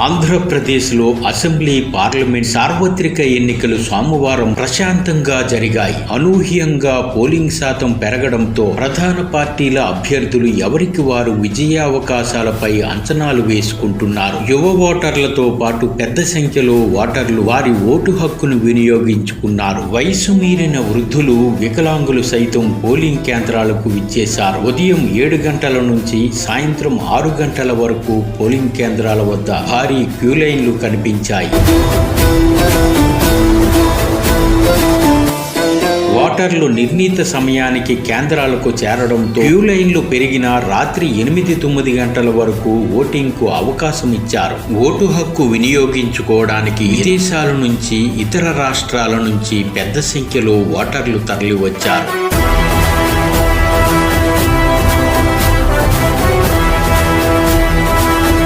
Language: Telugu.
ఆంధ్రప్రదేశ్లో అసెంబ్లీ, పార్లమెంట్ సార్వత్రిక ఎన్నికలు సోమవారం ప్రశాంతంగా జరిగాయి. అనూహ్యంగా పోలింగ్ శాతం పెరగడంతో ప్రధాన పార్టీల అభ్యర్థులు ఎవరికి వారు విజయావకాశాలపై అంచనాలు వేసుకుంటున్నారు. యువ ఓటర్లతో పాటు పెద్ద సంఖ్యలో ఓటర్లు వారి ఓటు హక్కును వినియోగించుకున్నారు. వయసు మీరిన వృద్ధులు, వికలాంగులు సైతం పోలింగ్ కేంద్రాలకు విచ్చేశారు. ఉదయం 7 గంటల నుంచి సాయంత్రం 6 గంటల వరకు పోలింగ్ కేంద్రాల వద్ద భారీ క్యూలైన్లు కనిపించాయి. ఓటర్లు నిర్ణీత సమయానికి కేంద్రాలకు చేరడంతో క్యూలైన్లు పెరిగినా రాత్రి 8-9 గంటల వరకు ఓటింగ్కు అవకాశం ఇచ్చారు. ఓటు హక్కు వినియోగించుకోవడానికి విదేశాల నుంచి, ఇతర రాష్ట్రాల నుంచి పెద్ద సంఖ్యలో ఓటర్లు తరలివచ్చారు.